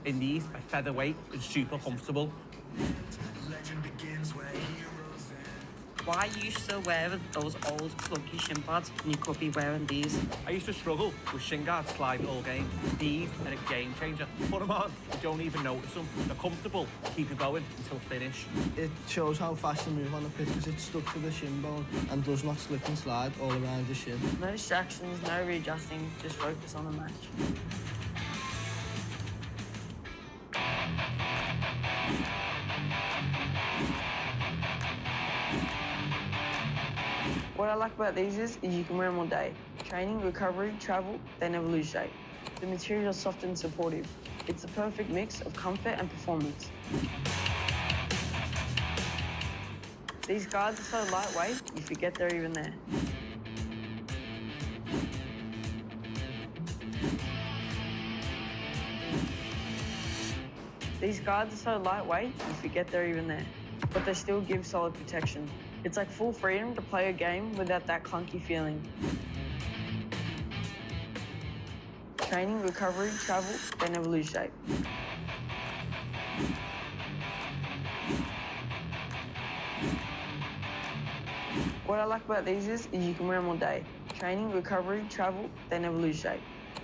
and these are featherweight and super comfortable. Why are you still wearing those old clunky shin pads when you could be wearing these? I used to struggle with shin guards sliding all game. These are a game changer. Put them on, you don't even notice them. They're comfortable, keep it going until finish. It shows how fast you move on the pitch because it's stuck to the shin bone and does not slip and slide all around your shin. No distractions, no readjusting, just focus on the match. What I like about these is you can wear them all day. Training, recovery, travel, they never lose shape. The material is soft and supportive. It's the perfect mix of comfort and performance. These guards are so lightweight, you forget they're even there. These guards are so lightweight, you forget they're even there. But they still give solid protection. It's like full freedom to play a game without that clunky feeling. Training, recovery, travel, they never lose shape. What I like about these is you can wear them all day. Training, recovery, travel, they never lose shape.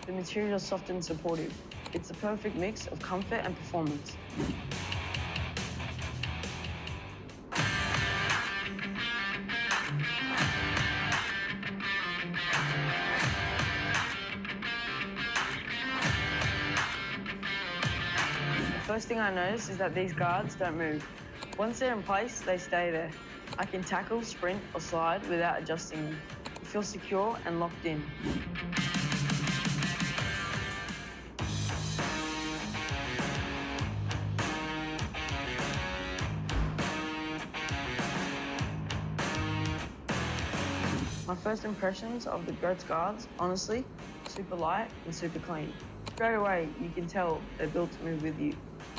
The material is soft and supportive. It's the perfect mix of comfort and performance. The first thing I notice is that these guards don't move. Once they're in place, they stay there. I can tackle, sprint, or slide without adjusting them. I feel secure and locked in. My first impressions of the GOATS guards, honestly, super light and super clean. Straight away, you can tell they're built to move with you.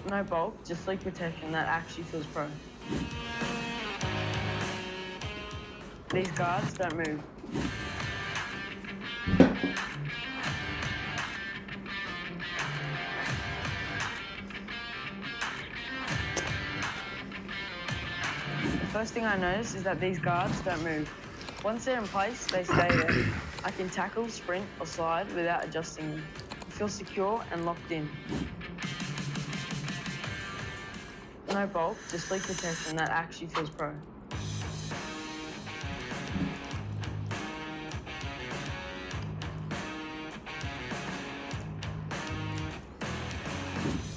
No bulk, just sleek protection that actually feels pro. These guards don't move. The first thing I notice is that these guards don't move. Once they're in place, they stay there. I can tackle, sprint, or slide without adjusting them. I feel secure and locked in. No bulk, just sleek protection that actually feels pro.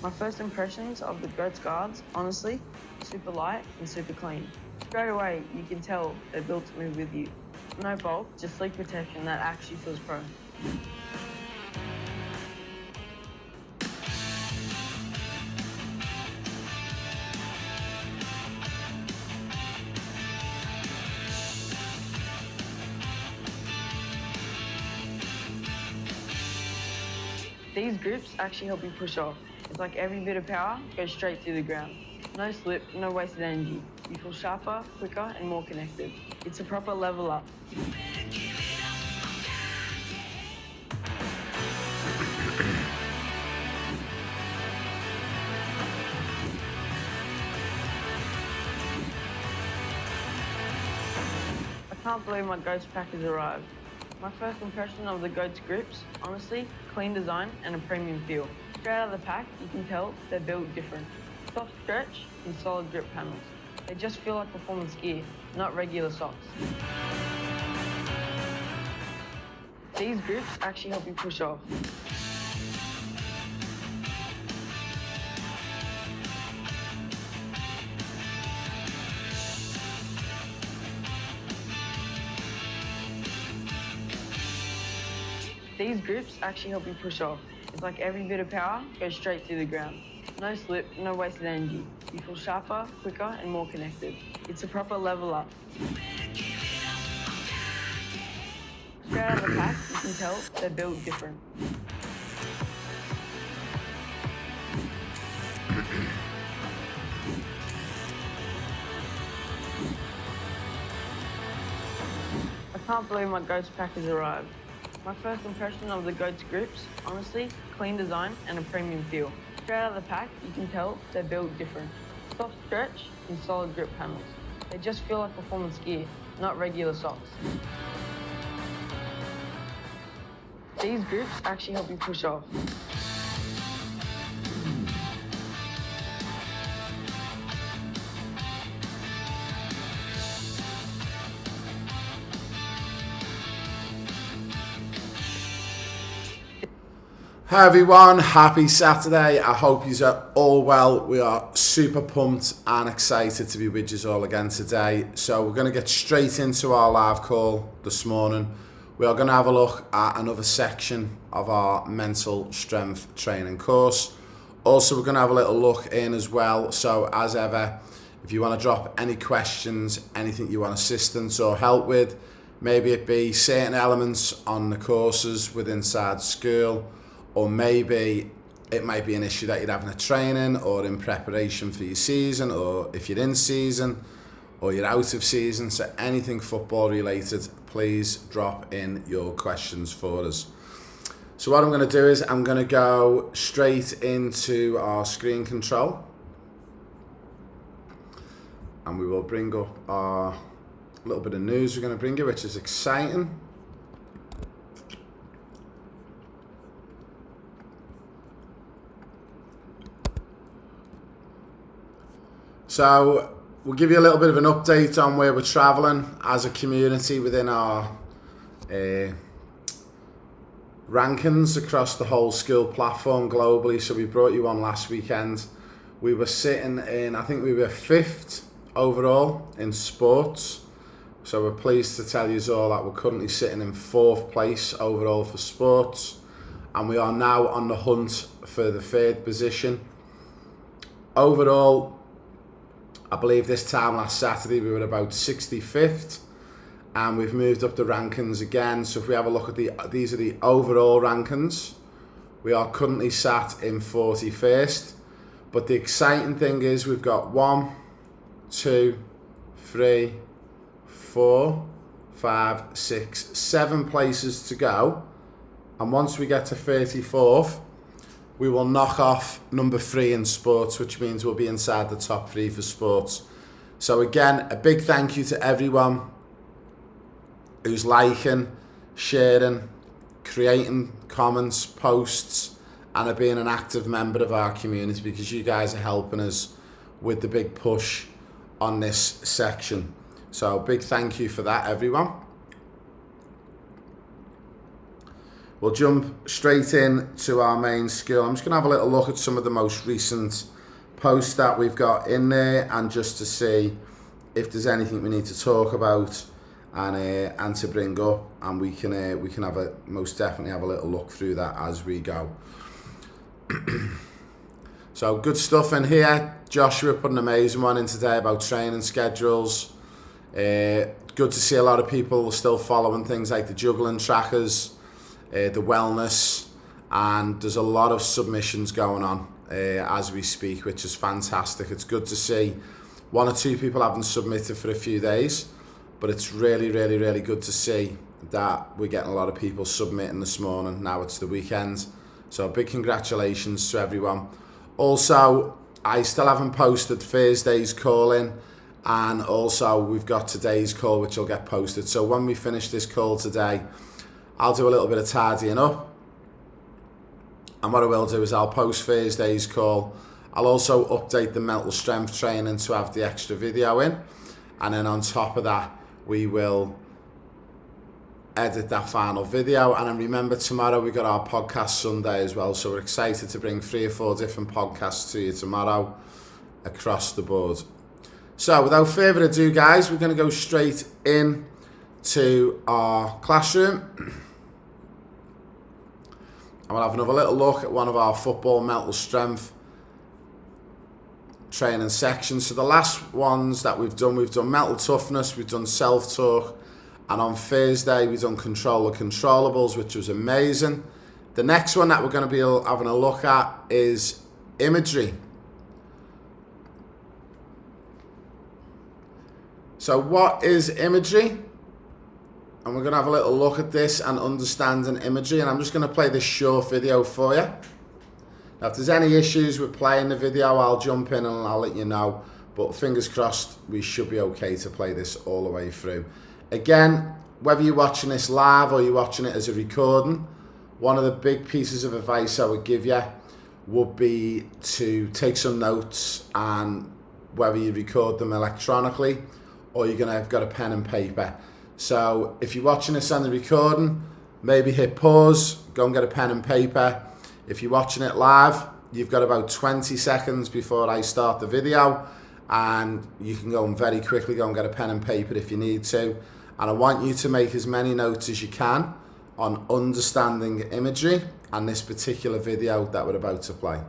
My first impressions of the GOATS guards, honestly, super light and super clean. Straight away, you can tell they're built to move with you. No bulk, just sleek protection that actually feels pro. These grips actually help you push off. It's like every bit of power goes straight through the ground. No slip, no wasted energy. You feel sharper, quicker, and more connected. It's a proper level up. I can't believe my GOATS pack has arrived. My first impression of the GOATS grips, honestly, clean design and a premium feel. Straight out of the pack, you can tell they're built different. Soft stretch and solid grip panels. They just feel like performance gear, not regular socks. These grips actually help you push off. These grips actually help you push off. It's like every bit of power goes straight through the ground. No slip, no wasted energy. You feel sharper, quicker, and more connected. It's a proper level up. Straight out of the pack, you can tell they're built different. I can't believe my GOATS pack has arrived. My first impression of the GOATS grips, honestly, clean design and a premium feel. Straight out of the pack, you can tell they're built different. Soft stretch and solid grip panels. They just feel like performance gear, not regular socks. These grips actually help you push off. Hi everyone, happy Saturday. I hope you are all well. We are super pumped and excited to be with you all again today. So we're going to get straight into our live call this morning. We are going to have a look at another section of our mental strength training course. Also, we're going to have a little look in as well. So as ever, if you want to drop any questions, anything you want assistance or help with, maybe it be certain elements on the courses within inside school, or maybe it might be an issue that you're having a training or in preparation for your season, or if you're in season or you're out of season. So anything football related, please drop in your questions for us. So what I'm going to do is I'm going to go straight into our screen control, and we will bring up our little bit of news we're going to bring you, which is exciting. So we'll give you a little bit of an update on where we're travelling as a community within our rankings across the whole school platform globally. So we brought you on last weekend. We were sitting in, I think we were 5th overall in sports. So we're pleased to tell you all that we're currently sitting in 4th place overall for sports. And we are now on the hunt for the 3rd position. Overall, I believe this time last Saturday we were about 65th, and we've moved up the rankings again. So if we have a look at these are the overall rankings. We are currently sat in 41st, but the exciting thing is we've got 1, 2, 3, 4, 5, 6, 7 places to go, and once we get to 34th, we will knock off number 3 in sports, which means we'll be inside the top 3 for sports. So again, a big thank you to everyone who's liking, sharing, creating comments, posts, and are being an active member of our community, because you guys are helping us with the big push on this section. So big thank you for that, everyone. We'll jump straight in to our main school. I'm just going to have a little look at some of the most recent posts that we've got in there, and just to see if there's anything we need to talk about and to bring up, and we can have a most definitely have a little look through that as we go. So good stuff in here. Joshua put an amazing one in today about training schedules. Good to see a lot of people still following things like the juggling trackers, the wellness, and there's a lot of submissions going on as we speak, which is fantastic. It's good to see 1 or 2 people haven't submitted for a few days, but it's really good to see that we're getting a lot of people submitting this morning. Now it's the weekend, so big congratulations to everyone. Also, I still haven't posted Thursday's call in, and also we've got today's call, which will get posted. So when we finish this call today, I'll do a little bit of tidying up, and what I will do is I'll post Thursday's call. I'll also update the mental strength training to have the extra video in, and then on top of that we will edit that final video. And then remember, tomorrow we got our podcast Sunday as well, so we're excited to bring 3 or 4 different podcasts to you tomorrow across the board. So without further ado, guys, we're going to go straight in to our classroom, and we'll have another little look at one of our football mental strength training sections. So the last ones that we've done mental toughness, we've done self-talk, and on Thursday we've done control of controllables, which was amazing. The next one that we're going to be having a look at is imagery. So what is imagery? And we're going to have a little look at this and understanding imagery, and I'm just going to play this short video for you. Now, if there's any issues with playing the video, I'll jump in and I'll let you know. But fingers crossed, we should be okay to play this all the way through. Again, whether you're watching this live or you're watching it as a recording, one of the big pieces of advice I would give you would be to take some notes, and whether you record them electronically or you're gonna have got a pen and paper. So if you're watching this on the recording, maybe hit pause, go and get a pen and paper. If you're watching it live, you've got about 20 seconds before I start the video, and you can go and very quickly go and get a pen and paper if you need to. And I want you to make as many notes as you can on understanding imagery and this particular video that we're about to play.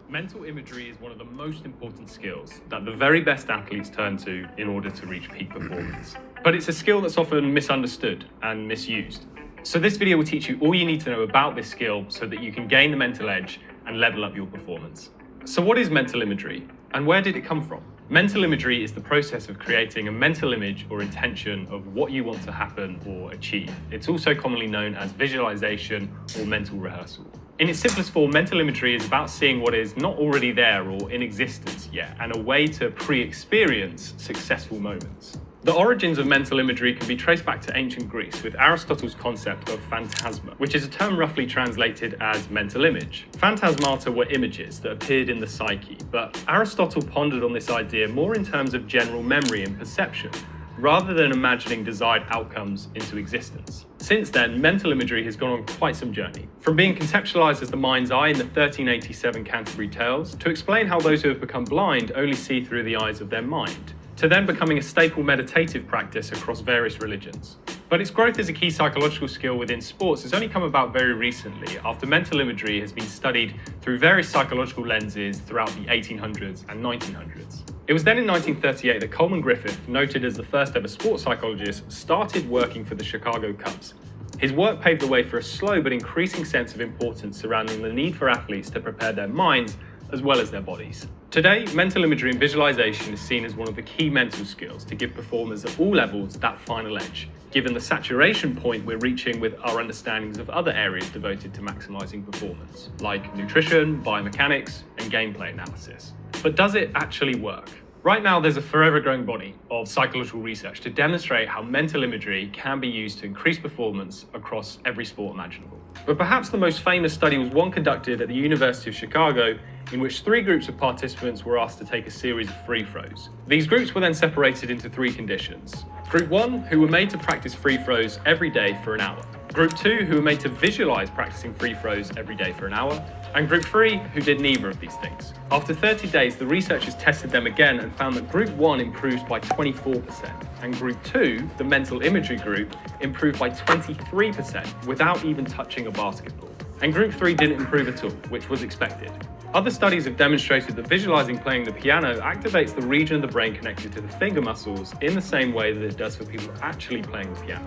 Mental imagery is one of the most important skills that the very best athletes turn to in order to reach peak performance. But it's a skill that's often misunderstood and misused. So this video will teach you all you need to know about this skill so that you can gain the mental edge and level up your performance. So what is mental imagery, and where did it come from? Mental imagery is the process of creating a mental image or intention of what you want to happen or achieve. It's also commonly known as visualization or mental rehearsal. In its simplest form, mental imagery is about seeing what is not already there or in existence yet, and a way to pre-experience successful moments. The origins of mental imagery can be traced back to ancient Greece with Aristotle's concept of phantasma, which is a term roughly translated as mental image. Phantasmata were images that appeared in the psyche, but Aristotle pondered on this idea more in terms of general memory and perception, rather than imagining desired outcomes into existence. Since then, mental imagery has gone on quite some journey. From being conceptualized as the mind's eye in the 1387 Canterbury Tales, to explain how those who have become blind only see through the eyes of their mind, to then becoming a staple meditative practice across various religions. But its growth as a key psychological skill within sports has only come about very recently, after mental imagery has been studied through various psychological lenses throughout the 1800s and 1900s. It was then in 1938 that Coleman Griffith, noted as the first ever sports psychologist, started working for the Chicago Cubs. His work paved the way for a slow but increasing sense of importance surrounding the need for athletes to prepare their minds as well as their bodies. Today, mental imagery and visualization is seen as one of the key mental skills to give performers at all levels that final edge, given the saturation point we're reaching with our understandings of other areas devoted to maximizing performance, like nutrition, biomechanics, and gameplay analysis. But does it actually work? Right now, there's a forever growing body of psychological research to demonstrate how mental imagery can be used to increase performance across every sport imaginable. But perhaps the most famous study was one conducted at the University of Chicago, in which 3 groups of participants were asked to take a series of free throws. These groups were then separated into 3 conditions. Group 1, who were made to practice free throws every day for an hour. Group 2, who were made to visualize practicing free throws every day for an hour. And Group 3, who did neither of these things. After 30 days, the researchers tested them again and found that Group 1 improved by 24%, and Group 2, the mental imagery group, improved by 23% without even touching a basketball. And Group 3 didn't improve at all, which was expected. Other studies have demonstrated that visualizing playing the piano activates the region of the brain connected to the finger muscles in the same way that it does for people actually playing the piano.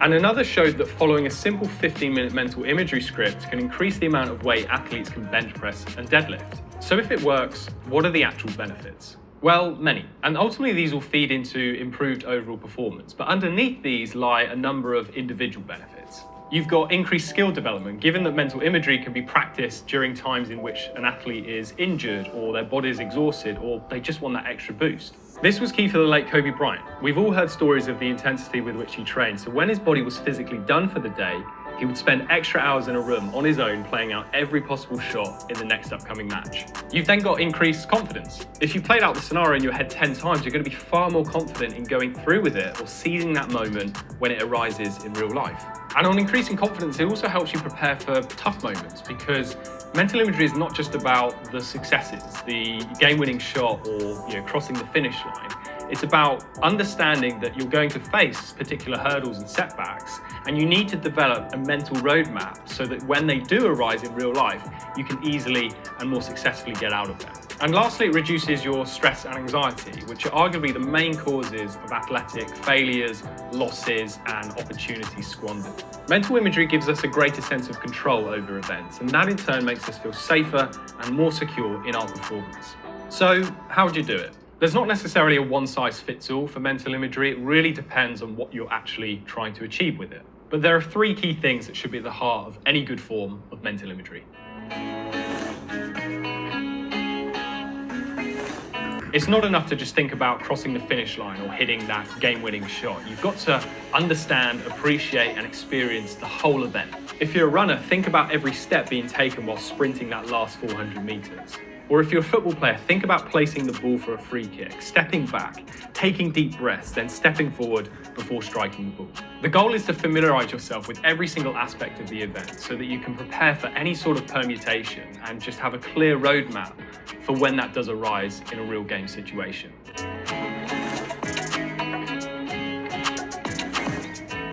And another showed that following a simple 15-minute mental imagery script can increase the amount of weight athletes can bench press and deadlift. So if it works, what are the actual benefits? Well, many. And ultimately these will feed into improved overall performance. But underneath these lie a number of individual benefits. You've got increased skill development, given that mental imagery can be practiced during times in which an athlete is injured or their body is exhausted or they just want that extra boost. This was key for the late Kobe Bryant. We've all heard stories of the intensity with which he trained, so when his body was physically done for the day, he would spend extra hours in a room on his own playing out every possible shot in the next upcoming match. You've then got increased confidence. If you played out the scenario in your head 10 times, you're going to be far more confident in going through with it or seizing that moment when it arises in real life. And on increasing confidence, it also helps you prepare for tough moments, because mental imagery is not just about the successes, the game-winning shot or crossing the finish line. It's about understanding that you're going to face particular hurdles and setbacks, and you need to develop a mental roadmap so that when they do arise in real life, you can easily and more successfully get out of them. And lastly, it reduces your stress and anxiety, which are arguably the main causes of athletic failures, losses, and opportunities squandered. Mental imagery gives us a greater sense of control over events, and that in turn makes us feel safer and more secure in our performance. So, how would you do it? There's not necessarily a one-size-fits-all for mental imagery. It really depends on what you're actually trying to achieve with it. But there are 3 key things that should be at the heart of any good form of mental imagery. It's not enough to just think about crossing the finish line or hitting that game-winning shot. You've got to understand, appreciate, and experience the whole event. If you're a runner, think about every step being taken while sprinting that last 400 meters. Or if you're a football player, think about placing the ball for a free kick, stepping back, taking deep breaths, then stepping forward before striking the ball. The goal is to familiarize yourself with every single aspect of the event so that you can prepare for any sort of permutation and just have a clear roadmap for when that does arise in a real game situation.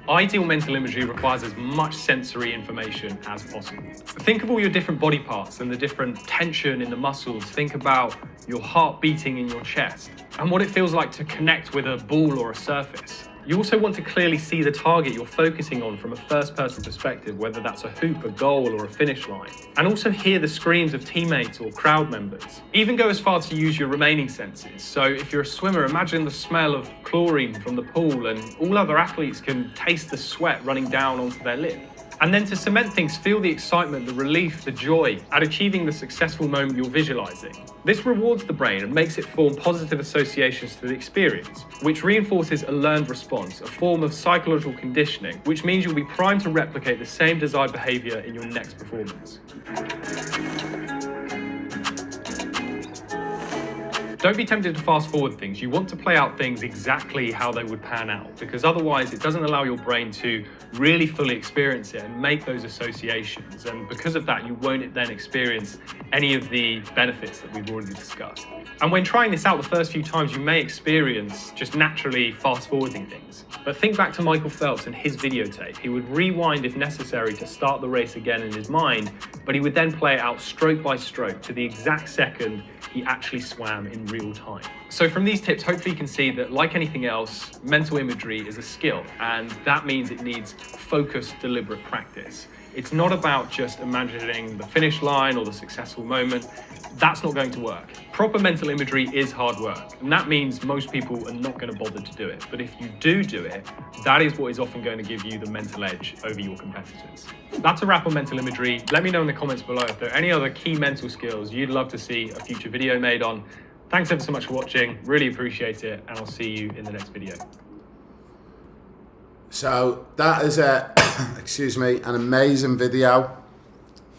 Ideal mental imagery requires as much sensory information as possible. Think of all your different body parts and the different tension in the muscles. Think about your heart beating in your chest and what it feels like to connect with a ball or a surface. You also want to clearly see the target you're focusing on from a first-person perspective, whether that's a hoop, a goal, or a finish line. And also hear the screams of teammates or crowd members. Even go as far to use your remaining senses. So if you're a swimmer, imagine the smell of chlorine from the pool, and all other athletes can taste the sweat running down onto their lip. And then to cement things, feel the excitement, the relief, the joy at achieving the successful moment you're visualizing. This rewards the brain and makes it form positive associations to the experience, which reinforces a learned response, a form of psychological conditioning, which means you'll be primed to replicate the same desired behavior in your next performance. Don't be tempted to fast forward things. You want to play out things exactly how they would pan out, because otherwise it doesn't allow your brain to really fully experience it and make those associations. And because of that, you won't then experience any of the benefits that we've already discussed. And when trying this out the first few times, you may experience just naturally fast forwarding things. But think back to Michael Phelps and his videotape. He would rewind if necessary to start the race again in his mind, but he would then play it out stroke by stroke to the exact second he actually swam in real time. So from these tips, hopefully you can see that, like anything else, mental imagery is a skill, and that means it needs focused, deliberate practice. It's not about just imagining the finish line or the successful moment. That's not going to work. Proper mental imagery is hard work, and that means most people are not going to bother to do it. But if you do it, that is what is often going to give you the mental edge over your competitors. That's a wrap on mental imagery. Let me know in the comments below if there are any other key mental skills you'd love to see a future video made on. Thanks ever so much for watching, really appreciate it, and I'll see you in the next video. So that is an amazing video.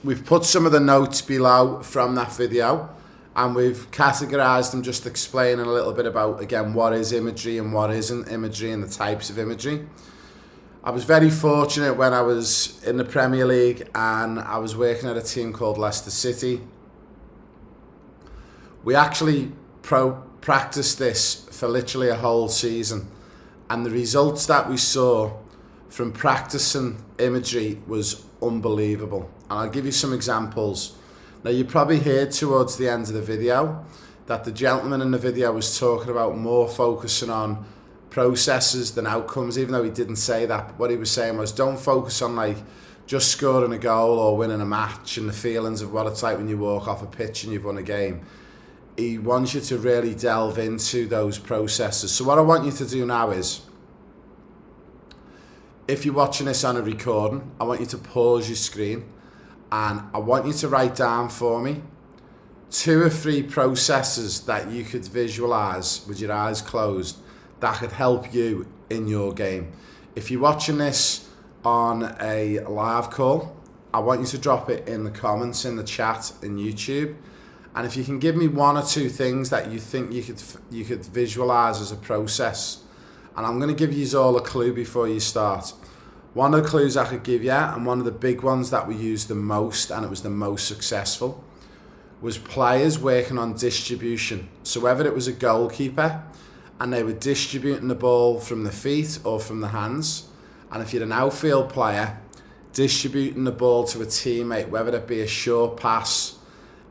We've put some of the notes below from that video, and we've categorized them, just explaining a little bit about, again, what is imagery and what isn't imagery and the types of imagery. I was very fortunate when I was in the Premier League and I was working at a team called Leicester City. We actually practiced this for literally a whole season, and the results that we saw from practicing imagery was unbelievable. And I'll give you some examples. Now, you probably heard towards the end of the video that the gentleman in the video was talking about more focusing on processes than outcomes, even though he didn't say that. But what he was saying was, don't focus on like just scoring a goal or winning a match and the feelings of what it's like when you walk off a pitch and you've won a game. He wants you to really delve into those processes. So what I want you to do now is, if you're watching this on a recording, I want you to pause your screen and I want you to write down for me 2 or 3 processes that you could visualize with your eyes closed that could help you in your game. If you're watching this on a live call, I want you to drop it in the comments in the chat in YouTube. And if you can give me 1 or 2 things that you think you could visualize as a process, and I'm going to give you all a clue before you start. One of the clues I could give you, and one of the big ones that we used the most, and it was the most successful, was players working on distribution. So whether it was a goalkeeper and they were distributing the ball from the feet or from the hands, and if you're an outfield player, distributing the ball to a teammate, whether it be a short pass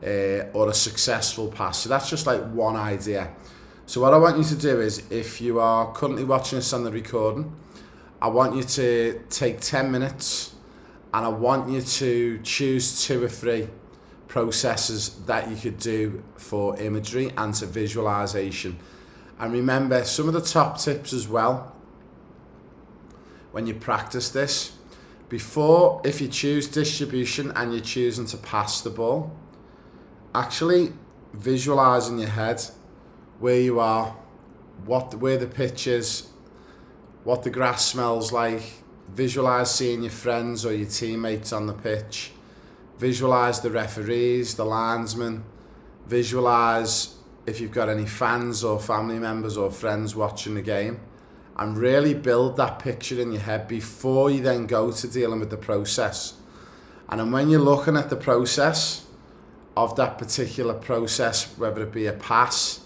or a successful pass. So that's just like one idea. So what I want you to do is, if you are currently watching this on the recording, I want you to take 10 minutes and I want you to choose 2 or 3 processes that you could do for imagery and to visualization. And remember, some of the top tips as well when you practice this, before, if you choose distribution and you're choosing to pass the ball, actually visualise in your head where you are, where the pitch is, what the grass smells like. Visualise seeing your friends or your teammates on the pitch. Visualise the referees, the linesmen. Visualise if you've got any fans or family members or friends watching the game, and really build that picture in your head before you then go to dealing with the process. And then when you're looking at the process of that particular process, whether it be a pass,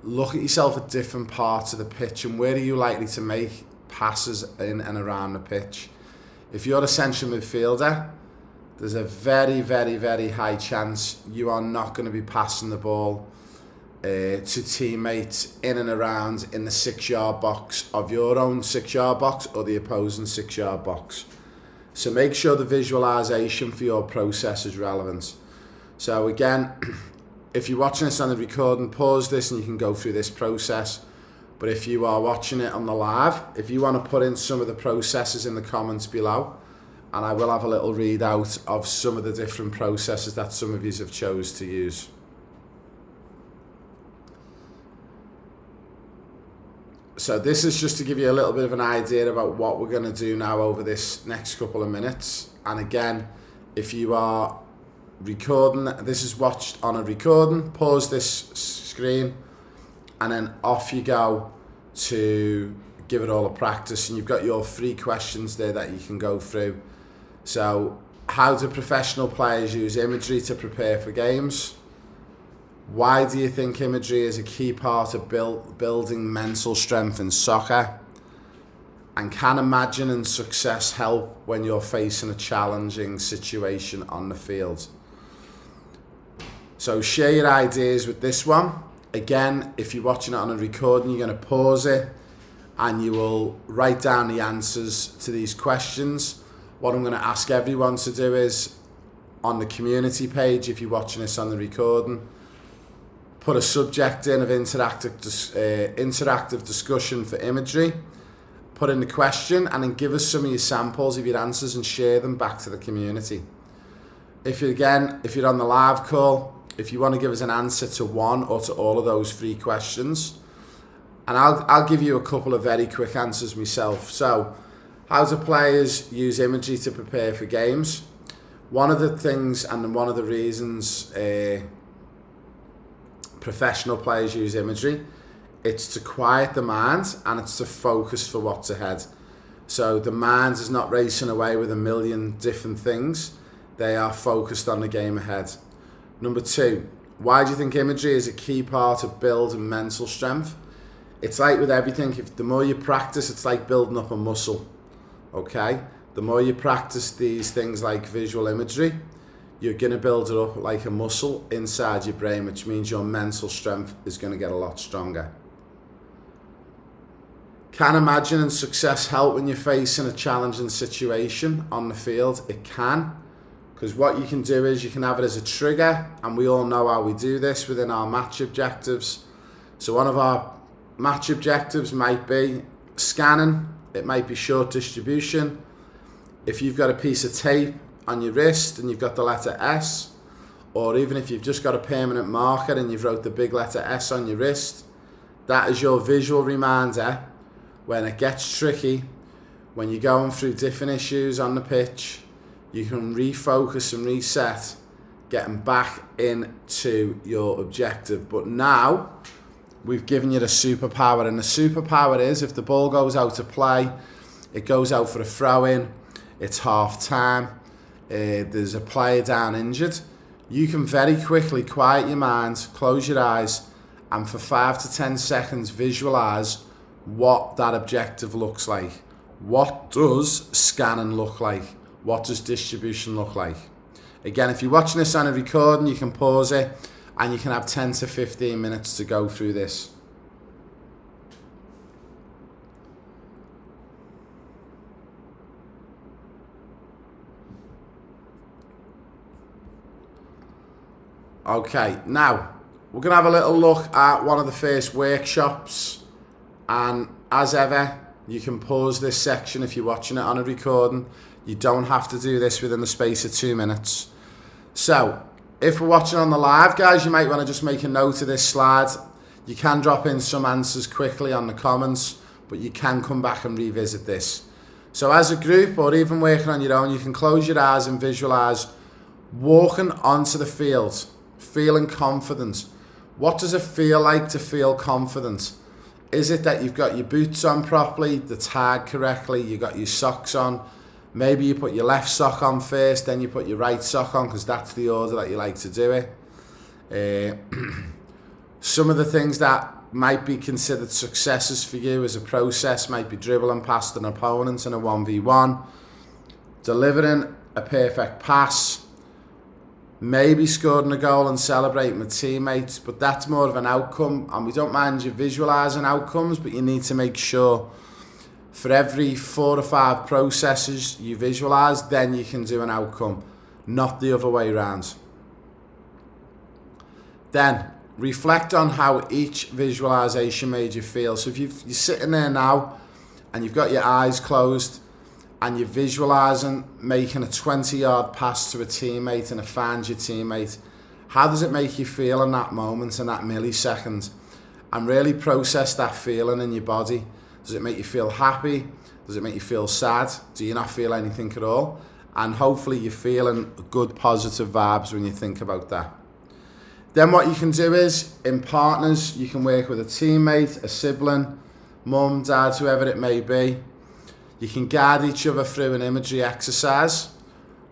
look at yourself at different parts of the pitch and where are you likely to make passes in and around the pitch. If you're a central midfielder, there's a very, very, very high chance you are not going to be passing the ball to teammates in and around in the 6-yard box of your own 6-yard box or the opposing 6-yard box. So make sure the visualization for your process is relevant. So again, if you're watching this on the recording, pause this and you can go through this process. But if you are watching it on the live, if you want to put in some of the processes in the comments below, and I will have a little readout of some of the different processes that some of you have chose to use. So this is just to give you a little bit of an idea about what we're going to do now over this next couple of minutes. And again, if you are recording, this is watched on a recording, pause this screen and then off you go to give it all a practice. And you've got your 3 questions there that you can go through. So, how do professional players use imagery to prepare for games? Why do you think imagery is a key part of building mental strength in soccer? And can imagining success help when you're facing a challenging situation on the field? So share your ideas with this one. Again, if you're watching it on a recording, you're going to pause it and you will write down the answers to these questions. What I'm going to ask everyone to do is, on the community page, if you're watching this on the recording, put a subject in of interactive discussion for imagery, put in the question, and then give us some of your samples of your answers and share them back to the community. If you're on the live call, if you want to give us an answer to one or to all of those 3 questions, and I'll give you a couple of very quick answers myself. So, how do players use imagery to prepare for games? One of the things and one of the reasons professional players use imagery, it's to quiet the mind and it's to focus for what's ahead. So the mind is not racing away with a million different things. They are focused on the game ahead. Number 2, why do you think imagery is a key part of building mental strength? It's like with everything, if the more you practice, it's like building up a muscle. Okay, the more you practice these things like visual imagery, you're going to build it up like a muscle inside your brain, which means your mental strength is going to get a lot stronger. Can imagining success help when you're facing a challenging situation on the field? It can, because what you can do is you can have it as a trigger, and we all know how we do this within our match objectives. So one of our match objectives might be scanning. It might be short distribution. If you've got a piece of tape on your wrist and you've got the letter S, or even if you've just got a permanent marker and you've wrote the big letter S on your wrist, that is your visual reminder when it gets tricky, when you're going through different issues on the pitch, you can refocus and reset, getting back into your objective. But now, we've given you the superpower, and the superpower is if the ball goes out to play, it goes out for a throw-in, it's half-time, there's a player down injured, you can very quickly quiet your mind, close your eyes, and for 5 to 10 seconds visualise what that objective looks like. What does scanning look like? What does distribution look like? Again, if you're watching this on a recording, you can pause it, and you can have 10 to 15 minutes to go through this. Okay, now we're going to have a little look at one of the first workshops, and as ever, You can pause this section if you're watching it on a recording. You don't have to do this within the space of 2 minutes. So, if we're watching on the live, guys, you might want to just make a note of this slide. You can drop in some answers quickly on the comments, but you can come back and revisit this. So as a group, or even working on your own, you can close your eyes and visualise walking onto the field, feeling confident. What does it feel like to feel confident? Is it that you've got your boots on properly, the tag correctly, you got your socks on? Maybe you put your left sock on first, then you put your right sock on, because that's the order that you like to do it. Some of the things that might be considered successes for you as a process might be dribbling past an opponent in a 1v1, delivering a perfect pass, maybe scoring a goal and celebrating with teammates, but that's more of an outcome, and we don't mind you visualising outcomes, but you need to make sure for every 4 or 5 processes you visualise, then you can do an outcome, not the other way around. Then, reflect on how each visualisation made you feel. So if you're sitting there now and you've got your eyes closed and you're visualising making a 20-yard pass to a teammate and it finds your teammate, how does it make you feel in that moment, in that millisecond? And really process that feeling in your body. Does it make you feel happy? Does it make you feel sad? Do you not feel anything at all? And hopefully you're feeling good positive vibes when you think about that. Then what you can do is, in partners, you can work with a teammate, a sibling, mum, dad, whoever it may be. You can guide each other through an imagery exercise.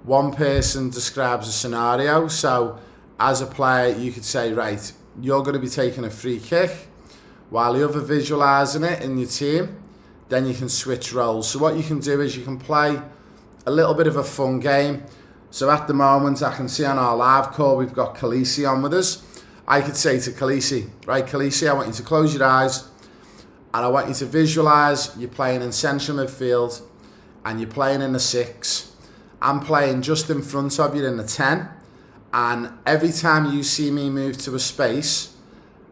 One person describes a scenario. So as a player, you could say, right, you're going to be taking a free kick, while the other visualising it in your team. Then you can switch roles. So what you can do is you can play a little bit of a fun game. So at the moment, I can see on our live call, we've got Khaleesi on with us. I could say to Khaleesi, right, Khaleesi, I want you to close your eyes and I want you to visualise you're playing in central midfield and you're playing in the 6. I'm playing just in front of you in the 10. And every time you see me move to a space,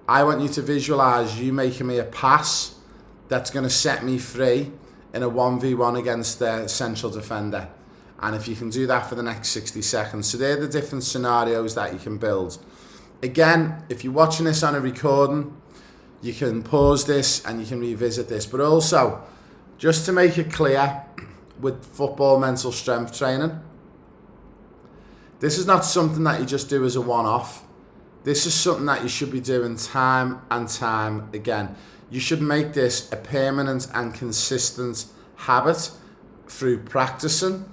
I want you to visualise you making me a pass that's going to set me free in a 1v1 against the central defender. And if you can do that for the next 60 seconds. So they're the different scenarios that you can build. Again, if you're watching this on a recording, you can pause this and you can revisit this. But also, just to make it clear, with football mental strength training, this is not something that you just do as a one-off. This is something that you should be doing time and time again. You should make this a permanent and consistent habit through practicing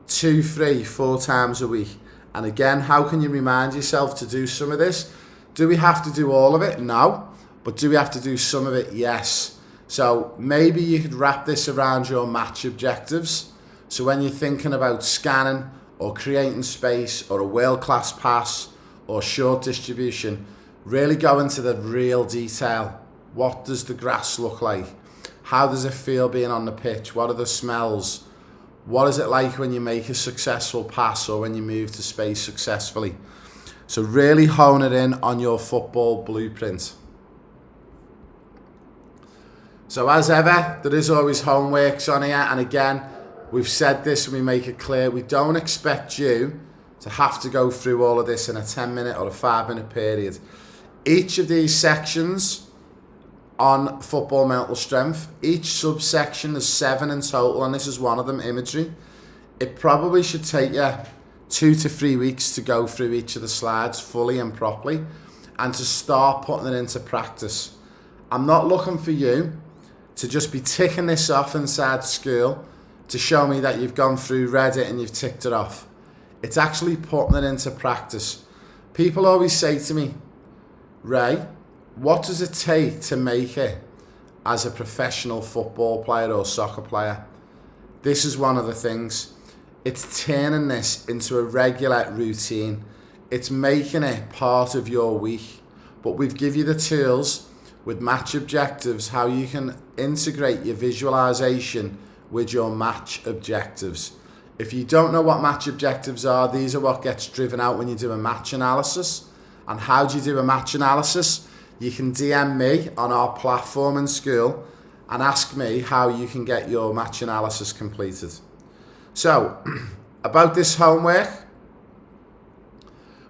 2, 3, 4 times a week. And again, how can you remind yourself to do some of this? Do we have to do all of it? No. But do we have to do some of it? Yes. So maybe you could wrap this around your match objectives. So when you're thinking about scanning or creating space or a world-class pass or short distribution, really go into the real detail. What does the grass look like? How does it feel being on the pitch? What are the smells? What is it like when you make a successful pass or when you move to space successfully? So really hone it in on your football blueprint. So as ever, there is always homeworks on here. And again, we've said this and we make it clear, we don't expect you to have to go through all of this in a 10-minute or a 5-minute period. Each of these sections on football mental strength, each subsection is 7 in total, and this is one of them, imagery. It probably should take you 2 to 3 weeks to go through each of the slides fully and properly and to start putting it into practice. I'm not looking for you to just be ticking this off inside school to show me that you've gone through, read it and you've ticked it off. It's actually putting it into practice. People always say to me, Ray, what does it take to make it as a professional football player or soccer player? This is one of the things. It's turning this into a regular routine. It's making it part of your week. But we've given you the tools with match objectives, how you can integrate your visualization with your match objectives. If you don't know what match objectives are, these are what gets driven out when you do a match analysis. And how do you do a match analysis? You can DM me on our platform in school and ask me how you can get your match analysis completed. So, about this homework,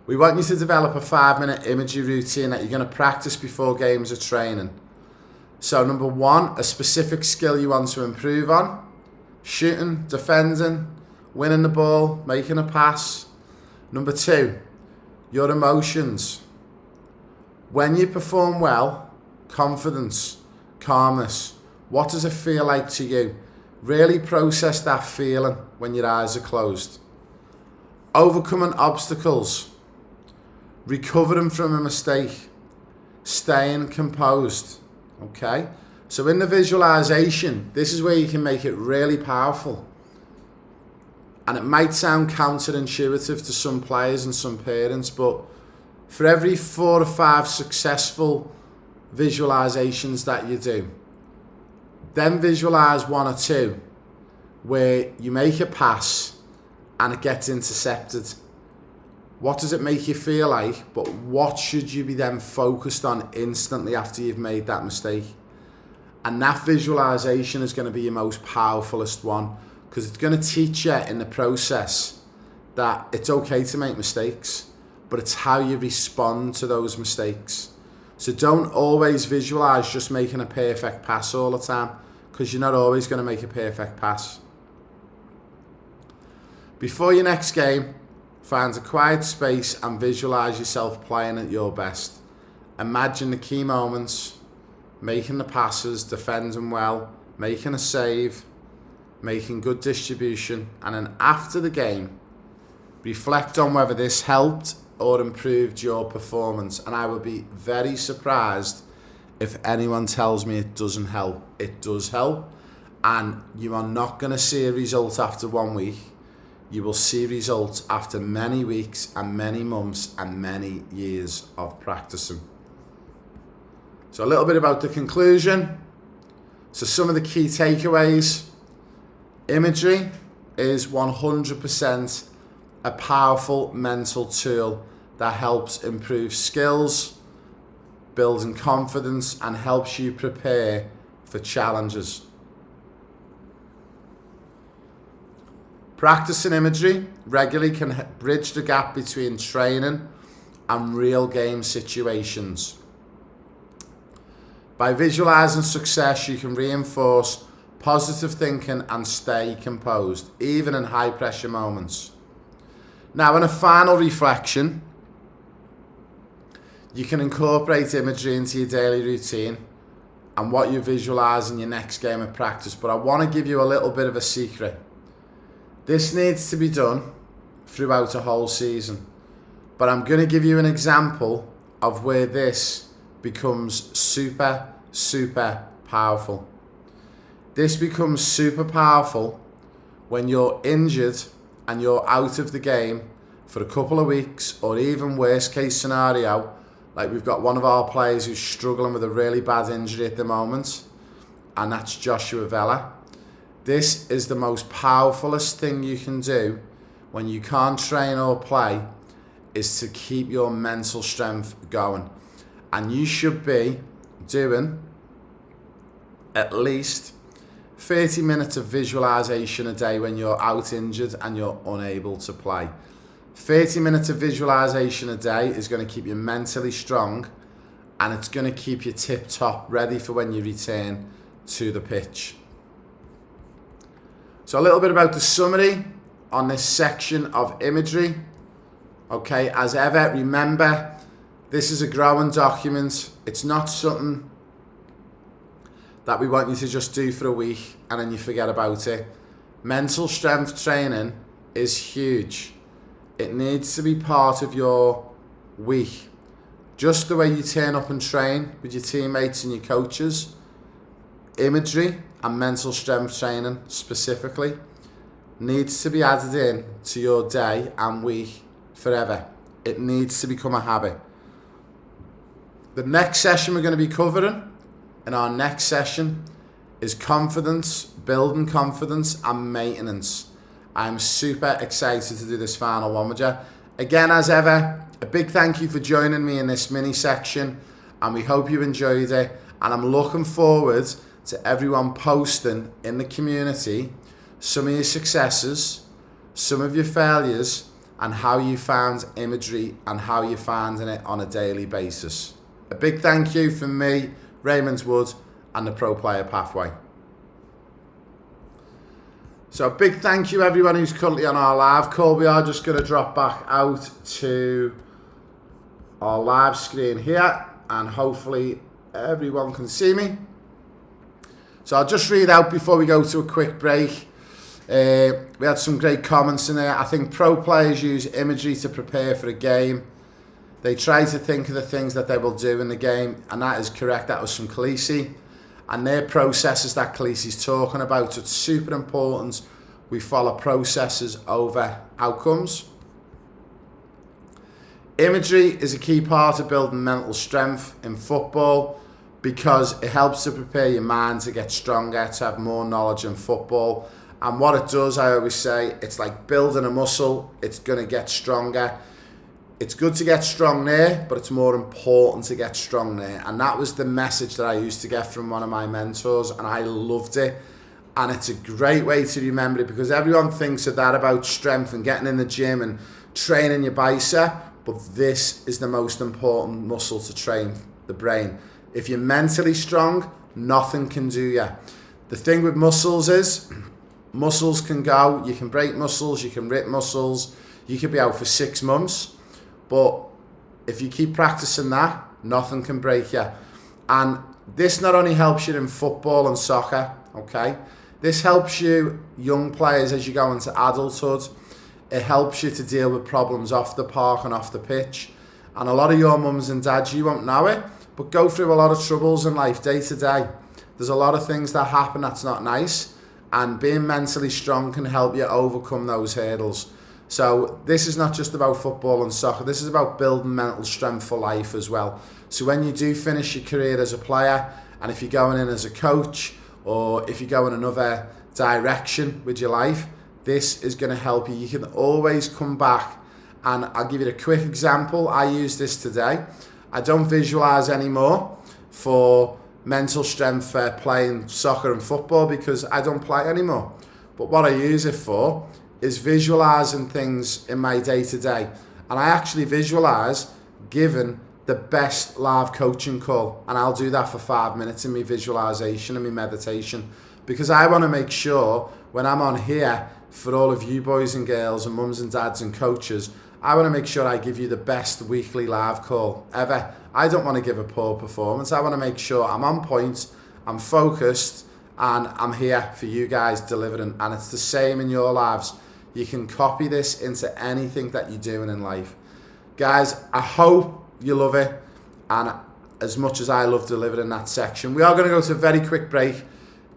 we want you to develop a 5-minute imagery routine that you're going to practice before games or training. So number 1, a specific skill you want to improve on: shooting, defending, winning the ball, making a pass. Number 2, your emotions. When you perform well, confidence, calmness, what does it feel like to you? Really process that feeling when your eyes are closed. Overcoming obstacles, recovering from a mistake, staying composed. Okay? So in the visualization, this is where you can make it really powerful. And it might sound counterintuitive to some players and some parents, but for every 4 or 5 successful visualizations that you do, then visualize 1 or 2 where you make a pass and it gets intercepted. What does it make you feel like? But what should you be then focused on instantly after you've made that mistake? And that visualization is going to be your most powerfulest one, because it's going to teach you in the process that it's okay to make mistakes, but it's how you respond to those mistakes. So don't always visualize just making a perfect pass all the time, because you're not always going to make a perfect pass. Before your next game, find a quiet space and visualize yourself playing at your best. Imagine the key moments, making the passes, defending well, making a save, making good distribution, and then after the game, reflect on whether this helped or improved your performance. And I would be very surprised if anyone tells me it doesn't help. It does help, and you are not going to see a result after 1 week. You will see results after many weeks and many months and many years of practicing. So a little bit about the conclusion. So some of the key takeaways: imagery is 100% a powerful mental tool that helps improve skills, building confidence, and helps you prepare for challenges. Practicing imagery regularly can bridge the gap between training and real game situations. By visualizing success, you can reinforce positive thinking and stay composed, even in high pressure moments. Now, in a final reflection, you can incorporate imagery into your daily routine and what you visualize in your next game of practice. But I want to give you a little bit of a secret. This needs to be done throughout a whole season. But I'm going to give you an example of where this becomes super, super powerful. This becomes super powerful when you're injured and you're out of the game for a couple of weeks, or even worst case scenario, like we've got one of our players who's struggling with a really bad injury at the moment, and that's Joshua Vela. This is the most powerfulest thing you can do when you can't train or play, is to keep your mental strength going. And you should be doing at least 30 minutes of visualization a day when you're out injured and you're unable to play. 30 minutes of visualization a day is going to keep you mentally strong, and it's going to keep you tip top, ready for when you return to the pitch. So a little bit about the summary on this section of imagery. Okay, as ever, remember, this is a growing document. It's not something that we want you to just do for a week and then you forget about it. Mental strength training is huge. It needs to be part of your week. Just the way you turn up and train with your teammates and your coaches, imagery and mental strength training specifically needs to be added in to your day and week forever. It needs to become a habit. The next session we're going to be covering in our next session is confidence, building confidence and maintenance. I'm super excited to do this final one with you. Again, as ever, a big thank you for joining me in this mini section, and we hope you enjoyed it, and I'm looking forward to everyone posting in the community some of your successes, some of your failures, and how you found imagery and how you're finding it on a daily basis. A big thank you from me, Raymond Wood, and the Pro Player Pathway. So a big thank you everyone who's currently on our live call. We are just going to drop back out to our live screen here, and hopefully everyone can see me. So I'll just read out before we go to a quick break. We had some great comments in there. I think pro players use imagery to prepare for a game. They try to think of the things that they will do in the game, and that is correct. That was from Khaleesi. And their processes that Khaleesi's talking about. So it's super important we follow processes over outcomes. Imagery is a key part of building mental strength in football because it helps to prepare your mind to get stronger, to have more knowledge in football. And what it does, I always say, it's like building a muscle. It's going to get stronger. It's good to get strong there, but it's more important to get strong there. And that was the message that I used to get from one of my mentors, and I loved it. And it's a great way to remember it, because everyone thinks of that about strength and getting in the gym and training your bicep, but this is the most important muscle to train, the brain. If you're mentally strong, nothing can do you. The thing with muscles is, muscles can go, you can break muscles, you can rip muscles, you could be out for 6 months, but if you keep practicing that, nothing can break you. And this not only helps you in football and soccer, okay, this helps you, young players, as you go into adulthood. It helps you to deal with problems off the park and off the pitch. And a lot of your mums and dads, you won't know it, but go through a lot of troubles in life day to day. There's a lot of things that happen that's not nice, and being mentally strong can help you overcome those hurdles. So this is not just about football and soccer, this is about building mental strength for life as well. So when you do finish your career as a player, and if you're going in as a coach, or if you go in another direction with your life, this is going to help you. You can always come back, and I'll give you a quick example. I use this today. I don't visualize anymore for mental strength for playing soccer and football because I don't play anymore. But what I use it for is visualizing things in my day-to-day. And I actually visualize giving the best live coaching call, and I'll do that for 5 minutes in my visualization and my meditation, because I want to make sure when I'm on here for all of you boys and girls and mums and dads and coaches, I want to make sure I give you the best weekly live call ever. I don't want to give a poor performance. I want to make sure I'm on point, I'm focused, and I'm here for you guys delivering. And it's the same in your lives. You can copy this into anything that you're doing in life. Guys, I hope you love it, and as much as I love delivering that section. We are going to go to a very quick break.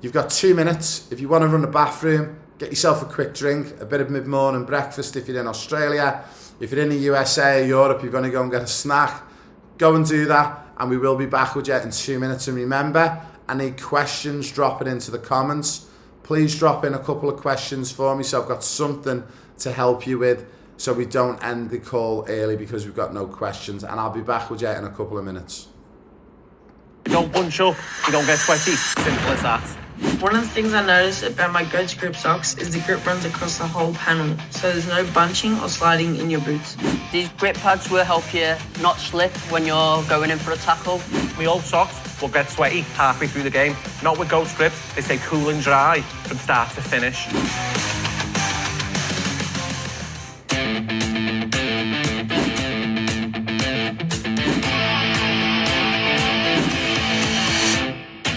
You've got 2 minutes. If you want to run the bathroom, get yourself a quick drink, a bit of mid-morning breakfast if you're in Australia. If you're in the USA or Europe, you're going to go and get a snack. Go and do that, and we will be back with you in 2 minutes. And remember, any questions, drop it into the comments. Please drop in a couple of questions for me so I've got something to help you with, so we don't end the call early because we've got no questions. And I'll be back with you in a couple of minutes. You don't bunch up, you don't get sweaty. Simple as that. One of the things I noticed about my Goats grip socks is the grip runs across the whole panel, so there's no bunching or sliding in your boots. These grip pads will help you not slip when you're going in for a tackle. My old socks will get sweaty halfway through the game. Not with Goats grips, they stay cool and dry from start to finish.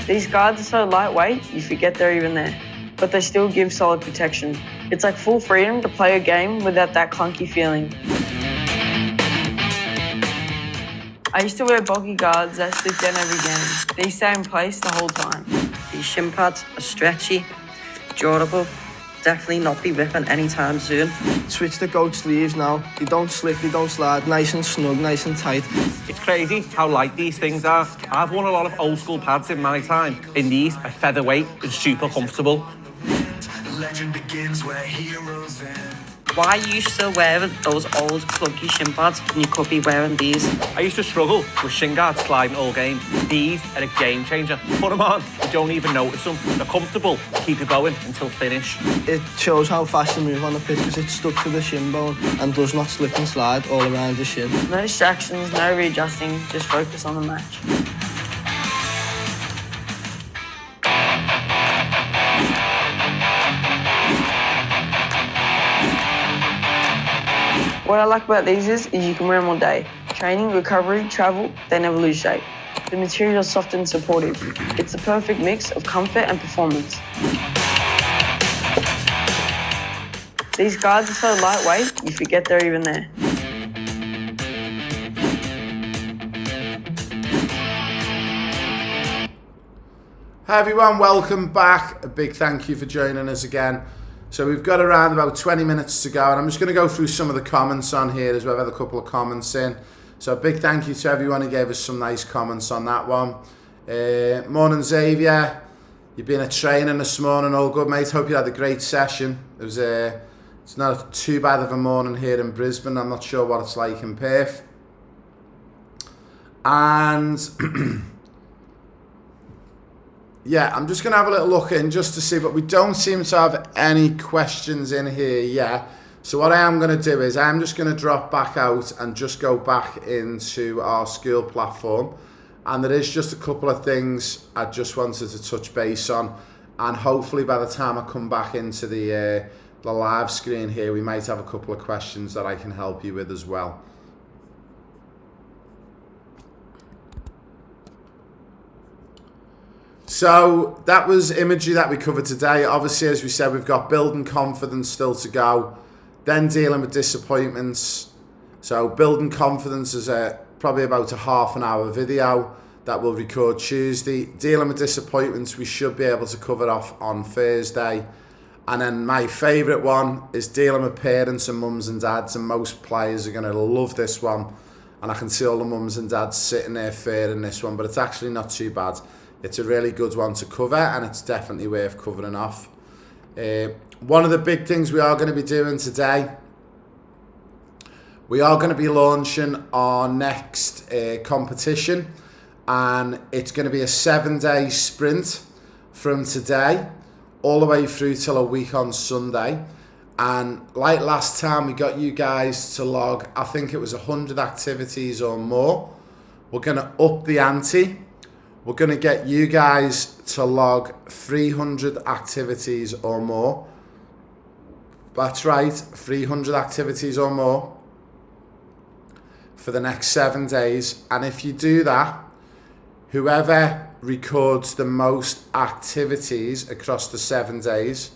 These guards are so lightweight, you forget they're even there, but they still give solid protection. It's like full freedom to play a game without that clunky feeling. I used to wear bulky guards that slipped down every game. These stay in place the whole time. These shin pads are stretchy, durable, definitely not be ripping anytime soon. Switch the Goat sleeves now. They don't slip, they don't slide, nice and snug, nice and tight. It's crazy how light these things are. I've worn a lot of old school pads in my time. In these, are featherweight and super comfortable. Legend begins where heroes end. Why are you still wearing those old clunky shin pads when you could be wearing these? I used to struggle with shin guards sliding all game. These are a game changer. Put them on, you don't even notice them. They're comfortable, keep you going until finish. It shows how fast you move on the pitch because it's stuck to the shin bone and does not slip and slide all around your shin. No distractions, no readjusting, just focus on the match. What I like about these is you can wear them all day. Training, recovery, travel, they never lose shape. The material is soft and supportive. It's the perfect mix of comfort and performance. These guards are so lightweight, you forget they're even there. Hi everyone, welcome back. A big thank you for joining us again. So we've got around about 20 minutes to go, and I'm just going to go through some of the comments on here as well. I've had a couple of comments in. So a big thank you to everyone who gave us some nice comments on that one. Morning Xavier, you've been at training this morning, all good mate. Hope you had a great session. It was it's not too bad of a morning here in Brisbane. I'm not sure what it's like in Perth. And yeah, I'm just going to have a little look in just to see, but we don't seem to have any questions in here yet. So what I am going to do is I'm just going to drop back out and just go back into our school platform. And there is just a couple of things I just wanted to touch base on. And hopefully by the time I come back into the live screen here, we might have a couple of questions that I can help you with as well. So that was imagery that we covered today. Obviously, as we said, we've got building confidence still to go, then dealing with disappointments. So building confidence is probably about a half an hour video that we'll record Tuesday. Dealing with disappointments, we should be able to cover off on Thursday. And then my favourite one is dealing with parents and mums and dads, and most players are going to love this one. And I can see all the mums and dads sitting there fearing this one, but it's actually not too bad. It's a really good one to cover, and it's definitely worth covering off. One of the big things we are going to be doing today, we are going to be launching our next competition, and it's going to be a 7-day sprint from today all the way through till a week on Sunday. And like last time, we got you guys to log, I think it was 100 activities or more. We're going to up the ante. We're going to get you guys to log 300 activities or more. That's right, 300 activities or more for the next 7 days. And if you do that, whoever records the most activities across the 7 days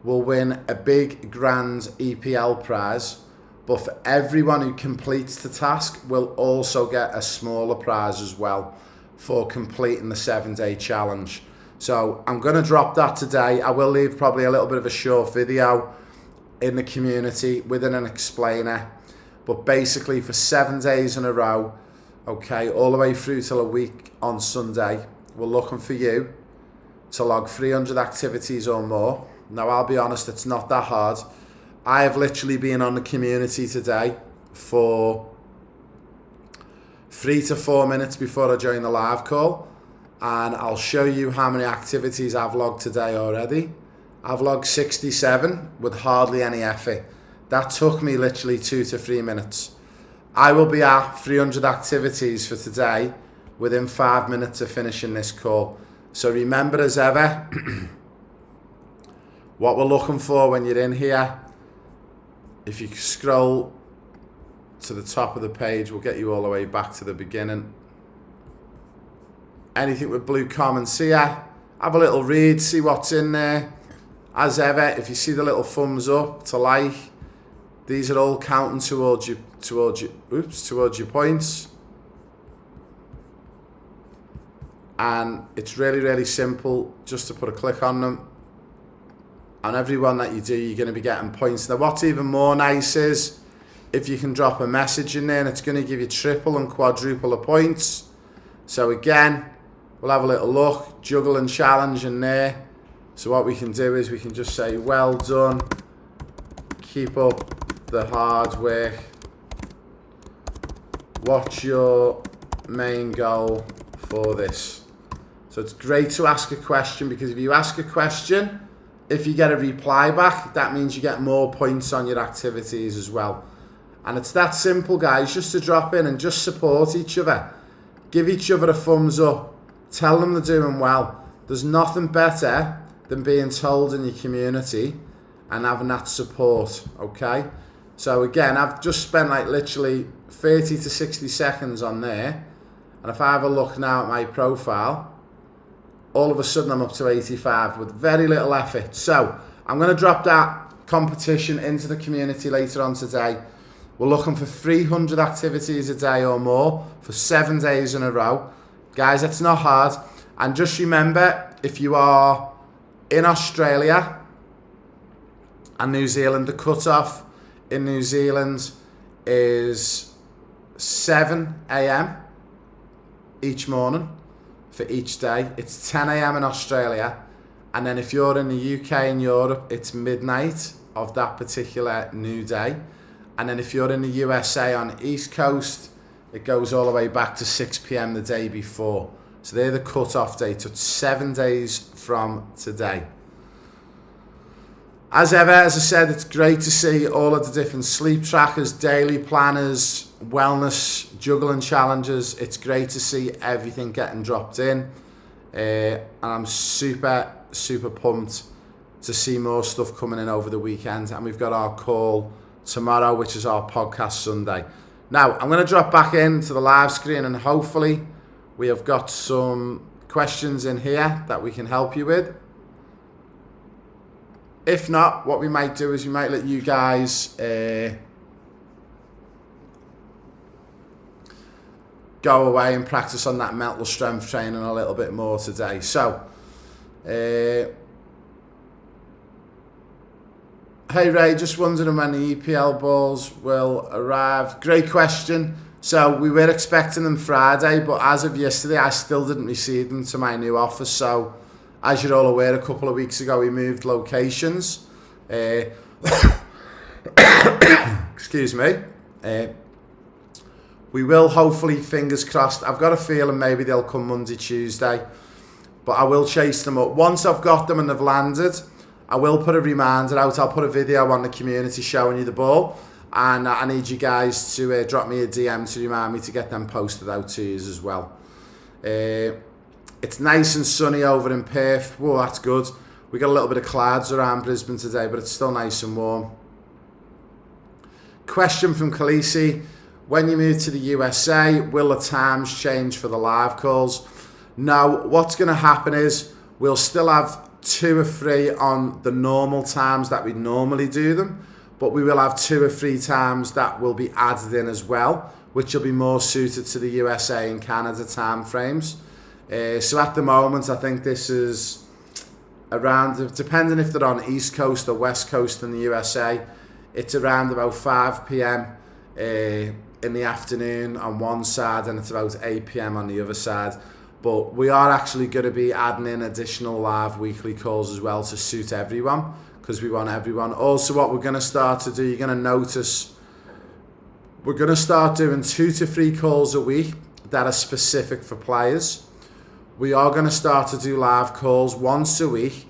will win a big grand EPL prize. But for everyone who completes the task, will also get a smaller prize as well for completing the 7-day challenge. So I'm going to drop that today. I will leave probably a little bit of a short video in the community with an explainer. But basically for 7 days in a row, okay, all the way through till a week on Sunday, we're looking for you to log 300 activities or more. Now, I'll be honest, it's not that hard. I have literally been on the community today for 3 to 4 minutes before I join the live call, and I'll show you how many activities I've logged today already. I've logged 67 with hardly any effort. That took me literally 2 to 3 minutes. I will be at 300 activities for today within 5 minutes of finishing this call. So remember, as ever, what we're looking for when you're in here, if you scroll to the top of the page, we'll get you all the way back to the beginning. Anything with blue comments here, have a little read, see what's in there. As ever, if you see the little thumbs up to like, these are all counting towards your points. And it's really, really simple just to put a click on them. And every one that you do, you're going to be getting points. Now, what's even more nice is if you can drop a message in there, and it's going to give you triple and quadruple the points. So again, we'll have a little look, juggle and challenge in there. So what we can do is we can just say, well done, Keep up the hard work. What's your main goal for this? So it's great to ask a question, because if you ask a question, if you get a reply back, that means you get more points on your activities as well. And it's that simple, guys, just to drop in and just support each other. Give each other a thumbs up. Tell them they're doing well. There's nothing better than being told in your community and having that support, okay? So again, I've just spent like literally 30 to 60 seconds on there. And if I have a look now at my profile, all of a sudden I'm up to 85 with very little effort. So I'm going to drop that competition into the community later on today. We're looking for 300 activities a day or more for 7 days in a row. Guys, it's not hard. And just remember, if you are in Australia and New Zealand, the cut-off in New Zealand is 7 a.m. each morning for each day. It's 10 a.m. in Australia. And then if you're in the UK and Europe, it's midnight of that particular new day. And then if you're in the USA on the East Coast, it goes all the way back to 6 p.m. the day before. So they're the cut-off dates. It's 7 days from today. As ever, as I said, it's great to see all of the different sleep trackers, daily planners, wellness, juggling challenges. It's great to see everything getting dropped in. And I'm super, super pumped to see more stuff coming in over the weekend. And we've got our call tomorrow, which is our podcast Sunday. Now, I'm going to drop back into the live screen and hopefully we have got some questions in here that we can help you with. If not, what we might do is we might let you guys go away and practice on that mental strength training a little bit more today. So, hey Ray, just wondering when the EPL balls will arrive. Great question. So we were expecting them Friday, but as of yesterday, I still didn't receive them to my new office. So as you're all aware, a couple of weeks ago, we moved locations. Excuse me. We will hopefully, fingers crossed, I've got a feeling maybe they'll come Monday, Tuesday, but I will chase them up. Once I've got them and they've landed, I will put a reminder out. I'll put a video on the community showing you the ball. And I need you guys to drop me a DM to remind me to get them posted out to you as well. It's nice and sunny over in Perth. Whoa, that's good. We got a little bit of clouds around Brisbane today, but it's still nice and warm. Question from Khaleesi. When you move to the USA, will the times change for the live calls? No, what's going to happen is we'll still have 2 or 3 on the normal times that we normally do them, but we will have 2 or 3 times that will be added in as well, which will be more suited to the USA and Canada time frames. So at the moment, I think this is around, depending if they're on East Coast or West Coast in the USA, it's around about 5 p.m. In the afternoon on one side, and it's about 8 p.m. on the other side. But we are actually going to be adding in additional live weekly calls as well to suit everyone, because we want everyone. Also, what we're going to start to do, you're going to notice, we're going to start doing 2 to 3 calls a week that are specific for players. We are going to start to do live calls once a week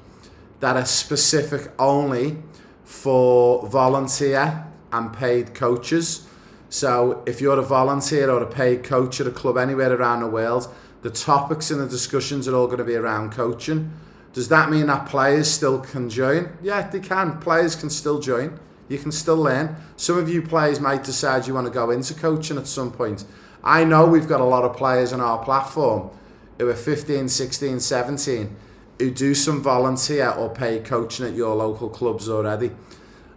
that are specific only for volunteer and paid coaches. So if you're a volunteer or a paid coach at a club anywhere around the world, the topics and the discussions are all going to be around coaching. Does that mean that players still can join? Yeah, they can. Players can still join. You can still learn. Some of you players might decide you want to go into coaching at some point. I know we've got a lot of players on our platform who are 15, 16, 17 who do some volunteer or paid coaching at your local clubs already.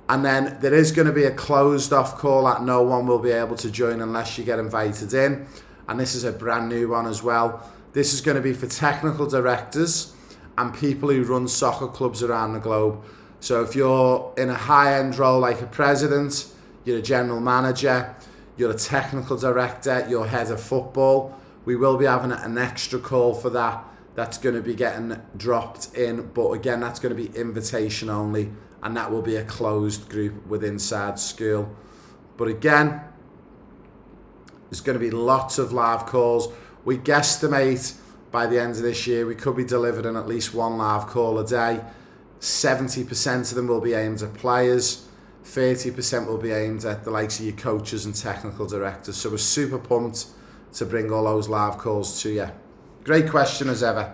And then there is going to be a closed off call that no one will be able to join unless you get invited in. And this is a brand new one as well. This is going to be for technical directors and people who run soccer clubs around the globe. So if you're in a high-end role like a president, you're a general manager, you're a technical director, you're head of football, we will be having an extra call for that. That's going to be getting dropped in. But again, that's going to be invitation only and that will be a closed group within inside school. But again, there's going to be lots of live calls. We guesstimate by the end of this year we could be delivering at least one live call a day. 70% of them will be aimed at players, 30% will be aimed at the likes of your coaches and technical directors. So we're super pumped to bring all those live calls to you. Great question as ever.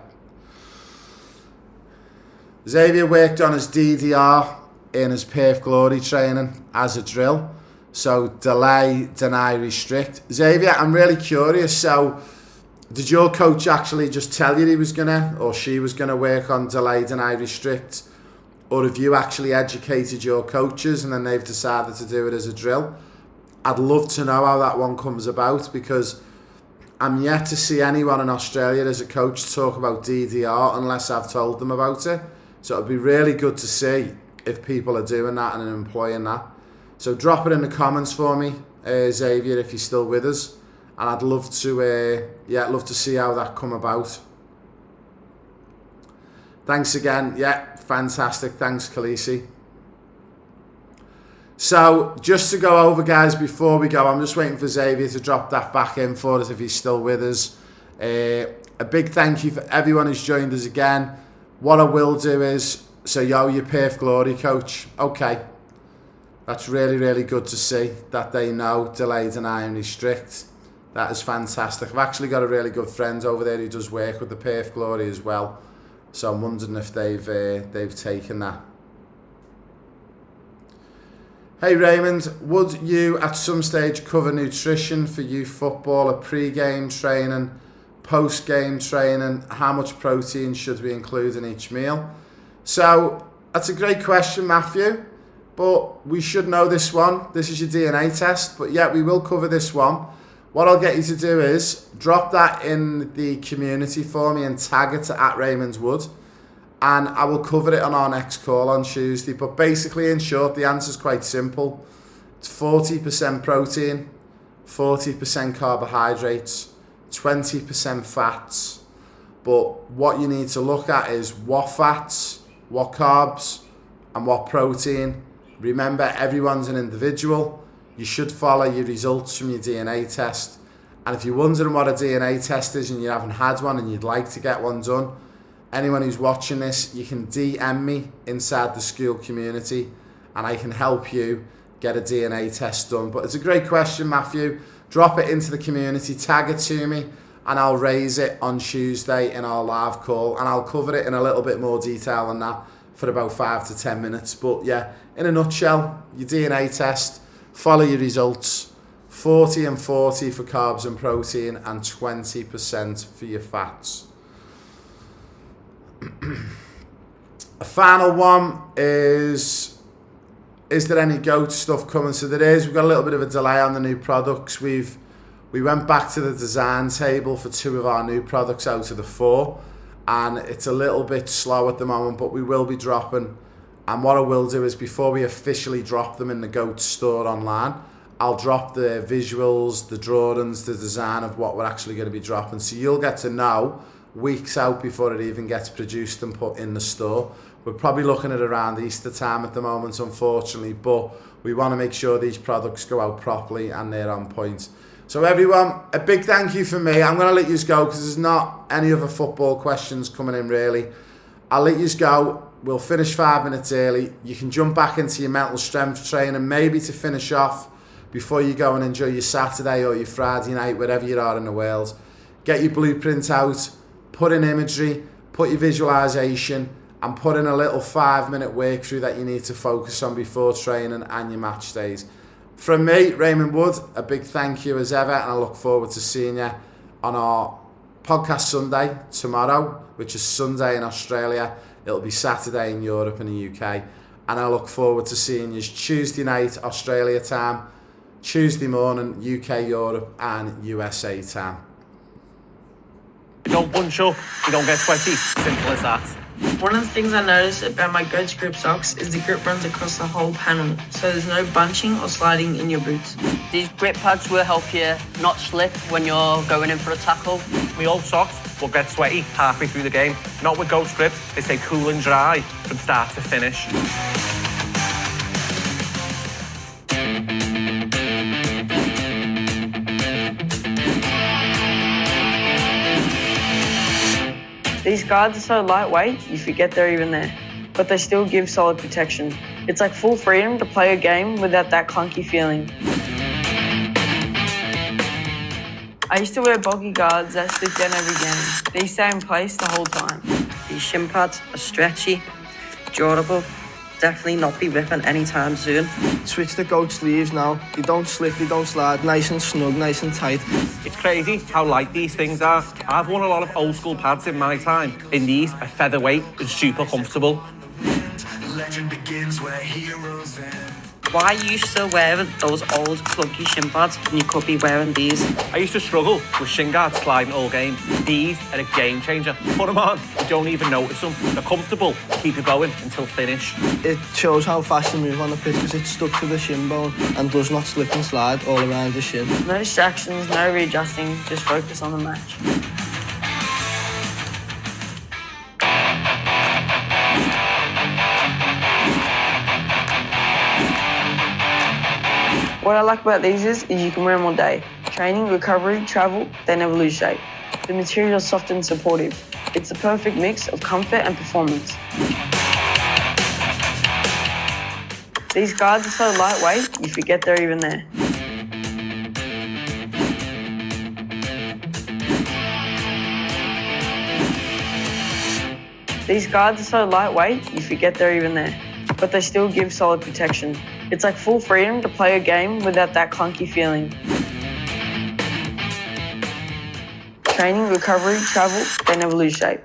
Xavier worked on his DDR in his Perth Glory training as a drill. So delay, deny, restrict. Xavier, I'm really curious. So did your coach actually just tell you he was gonna, or she was gonna work on delay, deny, restrict? Or have you actually educated your coaches and then they've decided to do it as a drill? I'd love to know how that one comes about, because I'm yet to see anyone in Australia as a coach talk about DDR unless I've told them about it. So it'd be really good to see if people are doing that and employing that. So drop it in the comments for me, Xavier, if you're still with us. And I'd love to, love to see how that come about. Thanks again. Yeah, fantastic. Thanks, Khaleesi. So just to go over, guys, before we go, I'm just waiting for Xavier to drop that back in for us if he's still with us. A big thank you for everyone who's joined us again. What I will do is, so your Perth Glory coach, okay, that's really, really good to see that they know delay, deny and restrict. That is fantastic. I've actually got a really good friend over there who does work with the Perth Glory as well. So I'm wondering if they've taken that. Hey Raymond, would you at some stage cover nutrition for youth footballer, pre-game training, post-game training? How much protein should we include in each meal? So that's a great question, Matthew, but we should know this one. This is your DNA test, but yeah, we will cover this one. What I'll get you to do is drop that in the community for me and tag it to @RaymondsWood, and I will cover it on our next call on Tuesday. But basically, in short, the answer is quite simple. It's 40% protein, 40% carbohydrates, 20% fats. But what you need to look at is what fats, what carbs, and what protein. Remember, everyone's an individual. You should follow your results from your DNA test. And if you're wondering what a DNA test is and you haven't had one and you'd like to get one done, anyone who's watching this, you can DM me inside the school community and I can help you get a DNA test done. But it's a great question, Matthew. Drop it into the community, tag it to me, and I'll raise it on Tuesday in our live call, and I'll cover it in a little bit more detail than that for about 5 to 10 minutes. But yeah, in a nutshell, your DNA test, follow your results, 40 and 40 for carbs and protein, and 20% for your fats. A final one is there any goat stuff coming? So there is. We've got a little bit of a delay on the new products. We went back to the design table for 2 of our new products out of the 4, and it's a little bit slow at the moment, but we will be dropping. And what I will do is, before we officially drop them in the GOAT store online, I'll drop the visuals, the drawings, the design of what we're actually going to be dropping. So you'll get to know weeks out before it even gets produced and put in the store. We're probably looking at around Easter time at the moment, unfortunately, but we want to make sure these products go out properly and they're on point. So everyone, a big thank you from me. I'm going to let you go because there's not any other football questions coming in really. I'll let you go. We'll finish 5 minutes early. You can jump back into your mental strength training, maybe to finish off before you go and enjoy your Saturday or your Friday night, wherever you are in the world. Get your blueprint out, put in imagery, put your visualization, and put in a little 5-minute work through that you need to focus on before training and your match days. From me, Raymond Wood, a big thank you as ever, and I look forward to seeing you on our podcast Sunday tomorrow, which is Sunday in Australia. It'll be Saturday in Europe and the UK. And I look forward to seeing you Tuesday night, Australia time, Tuesday morning, UK, Europe and USA time. You don't bunch up, you don't get sweaty. Simple as that. One of the things I noticed about my Goats Grip socks is the grip runs across the whole panel, so there's no bunching or sliding in your boots. These grip pads will help you not slip when you're going in for a tackle. My old socks will get sweaty halfway through the game. Not with Goats Grips, they stay cool and dry from start to finish. These guards are so lightweight, you forget they're even there, but they still give solid protection. It's like full freedom to play a game without that clunky feeling. I used to wear bulky guards that slip down every game. These stay in place the whole time. These shin pads are stretchy, durable, definitely not be ripping anytime soon. Switch the goat sleeves now. They don't slip, they don't slide. Nice and snug, nice and tight. It's crazy how light these things are. I've worn a lot of old school pads in my time, and these are featherweight and super comfortable. Legend begins where heroes end. Why are you still wearing those old clunky shin pads when you could be wearing these? I used to struggle with shin guards sliding all game. These are a game changer. Put them on, you don't even notice them. They're comfortable, keep you going until finish. It shows how fast you move on the pitch because it's stuck to the shin bone and does not slip and slide all around the shin. No distractions, no readjusting, just focus on the match. What I like about these is you can wear them all day. Training, recovery, travel, they never lose shape. The material is soft and supportive. It's the perfect mix of comfort and performance. These guards are so lightweight, you forget they're even there. These guards are so lightweight, you forget they're even there, but they still give solid protection. It's like full freedom to play a game without that clunky feeling. Training, recovery, travel, they never lose shape.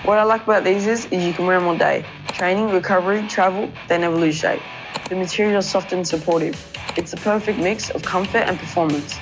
What I like about these is you can wear them all day. Training, recovery, travel, they never lose shape. The material is soft and supportive. It's the perfect mix of comfort and performance.